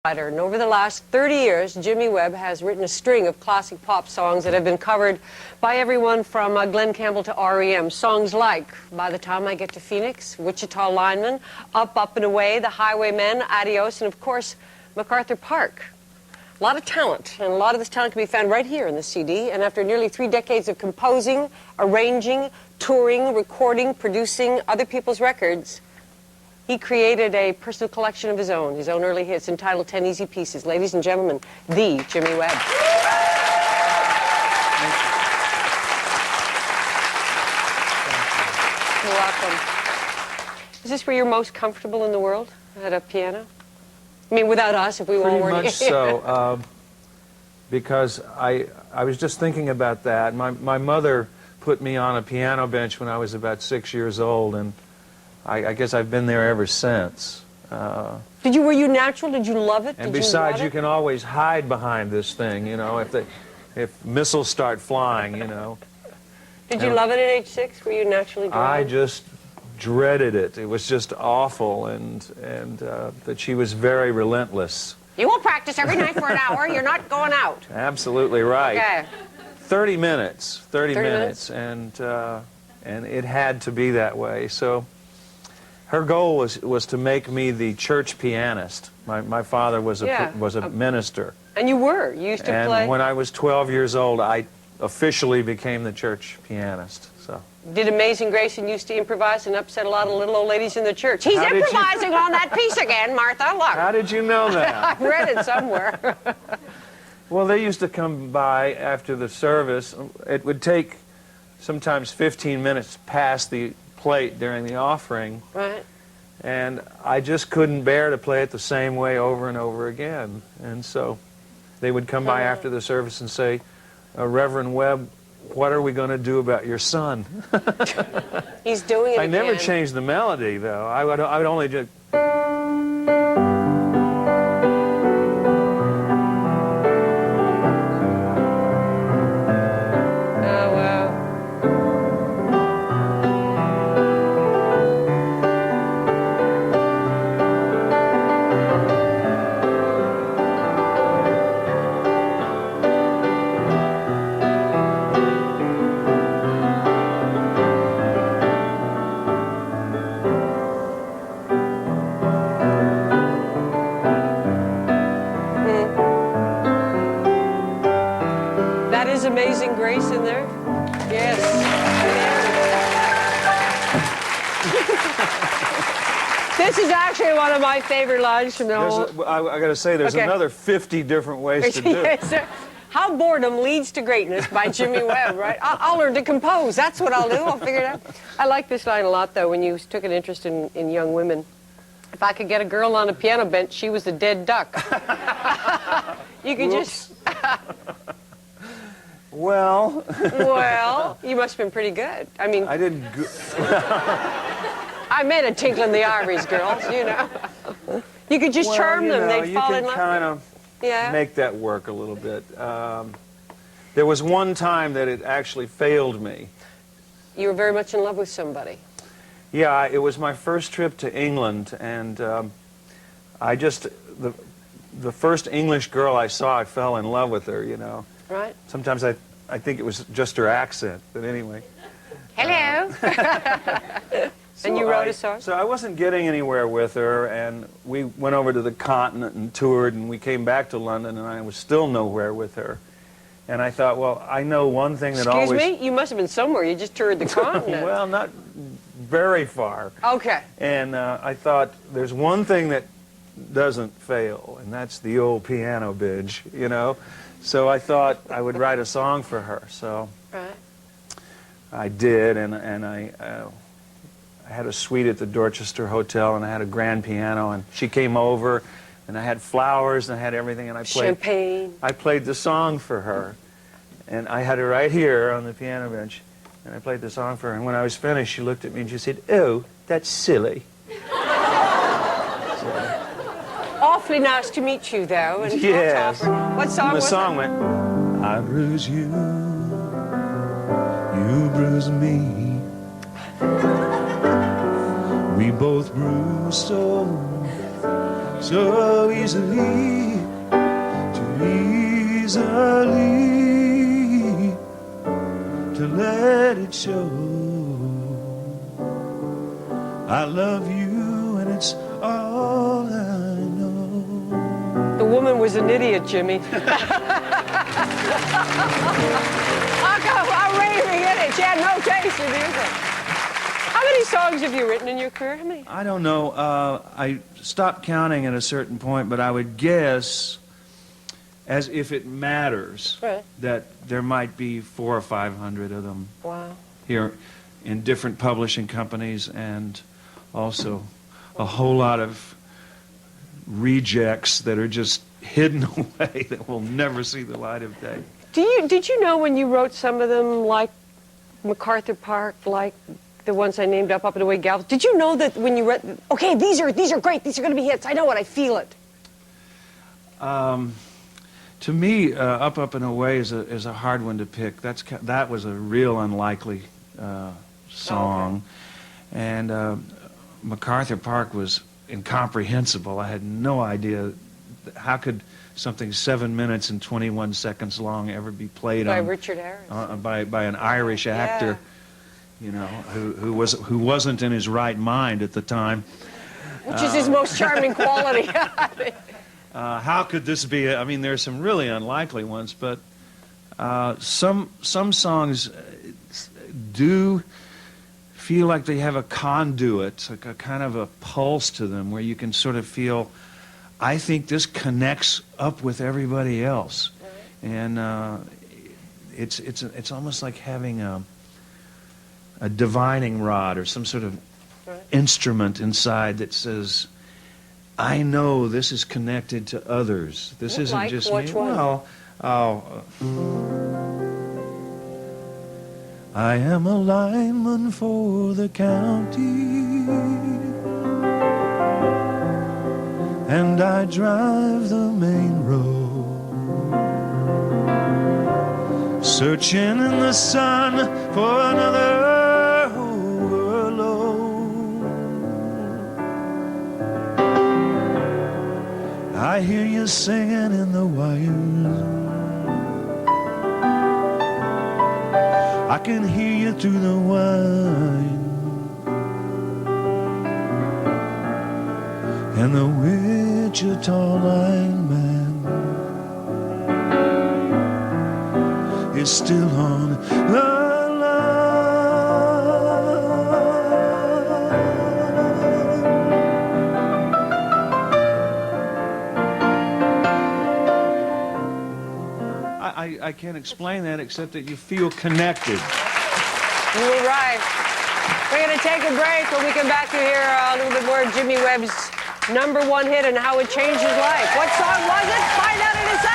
And over the last 30 years, Jimmy Webb has written a string of classic pop songs that have been covered by everyone from Glenn Campbell to REM. Songs like By the Time I Get to Phoenix, Wichita Lineman, Up, Up and Away, The Highwaymen, Adios, and of course, MacArthur Park. A lot of talent, and a lot of this talent can be found right here in the CD. And after nearly 3 decades of composing, arranging, touring, recording, producing other people's records, he created a personal collection of his own early hits entitled 10 Easy Pieces. Ladies and gentlemen, the Jimmy Webb. You're welcome. Is this where you're most comfortable in the world, at a piano? I mean, without us, if we won't work. Pretty much so, because I was just thinking about that. My mother put me on a piano bench when I was about 6 years old, and I guess I've been there ever since. Were you natural? Did you love it? And besides, you can always hide behind this thing, you know, if missiles start flying, you know. Did you love it at age 6? Were you naturally drawn? I just dreaded it. It was just awful, and that she was very relentless. You will practice every night for an hour. You're not going out. Absolutely right. Okay. 30 minutes, 30 minutes, and it had to be that way. So her goal was to make me the church pianist. My father was a minister. And you were? You used to play? And when I was 12 years old, I officially became the church pianist. So. Did Amazing Grace and used to improvise and upset a lot of little old ladies in the church. He's improvising on that piece again, Martha. Look. How did you know that? I read it somewhere. Well, they used to come by after the service. It would take sometimes 15 minutes past the plate during the offering. Right. And I just couldn't bear to play it the same way over and over again. And so they would come by after the service and say, Reverend Webb, what are we going to do about your son? He's doing it I never again. changed the melody, though. I would only just... That is Amazing Grace in there? Yes. This is actually one of my favorite lines from the whole... I got to say, there's another 50 different ways to do it. Yes, How Boredom Leads to Greatness by Jimmy Webb, right? I'll learn to compose. That's what I'll do. I'll figure it out. I like this line a lot, though, when you took an interest in young women. If I could get a girl on a piano bench, she was a dead duck. You could just... Well... Well, you must have been pretty good. I mean... I didn't... I met a Tinkling the Ivories girls, you know. You could just charm them. They'd fall in love. You can kind of make that work a little bit. There was one time that it actually failed me. You were very much in love with somebody. Yeah, it was my first trip to England, and I just... The first English girl I saw, I fell in love with her, you know. Right. Sometimes I think it was just her accent, but anyway. Hello. And you wrote a song? So I wasn't getting anywhere with her, and we went over to the continent and toured, and we came back to London, and I was still nowhere with her. And I thought, well, I know one thing that always... Excuse me? You must have been somewhere. You just toured the continent. Well, not very far. Okay. And I thought, there's one thing that doesn't fail, and that's the old piano bitch, you know? So I thought I would write a song for her. So I did, and I had a suite at the Dorchester Hotel, and I had a grand piano, and she came over, and I had flowers, and I had everything, and I played... Champagne. I played the song for her, and I had it right here on the piano bench, and I played the song for her, and when I was finished, she looked at me and she said, "Oh, that's silly." Awfully nice to meet you, though. And yes. What song was it? The song went, I bruise you, you bruise me. We both bruise so so easily, too easily to let it show. I love you and it's all I know. The woman was an idiot, Jimmy. I'm raving in it. She had no taste in music. How many songs have you written in your career? How many? I don't know. I stopped counting at a certain point, but I would guess, as if it matters, Right. that there might be 400 or 500 of them. Wow. Here in different publishing companies, and also a whole lot of rejects that are just hidden away that will never see the light of day. Did you know when you wrote some of them, like MacArthur Park, like the ones I named up and away Gal? Did you know that when you read, okay, these are great, these are going to be hits. I know it, I feel it. To me, Up and Away is a hard one to pick. That was a real unlikely song, and MacArthur Park was incomprehensible. I had no idea how could something 7 minutes and 21 seconds long ever be played By on Richard Harris. by an Irish actor, you know, who wasn't in his right mind at the time. Which is his most charming quality. How could this be? I mean, there's some really unlikely ones, but some songs do feel like they have a conduit, like a kind of a pulse to them, where you can sort of feel, I think this connects up with everybody else, and it's almost like having a divining rod or some sort of instrument inside that says, I know this is connected to others. This isn't like just which me. one? Well, I am a lineman for the county, and I drive the main road, searching in the sun for another overload. I hear you singing in the wires, I can hear you through the wine, and the Wichita lineman is still on the line. I can't explain that except that you feel connected. You were right. We're going to take a break. When we come back, you hear a little bit more of Jimmy Webb's #1 hit and how it changed his life. What song was it? Find out in a second.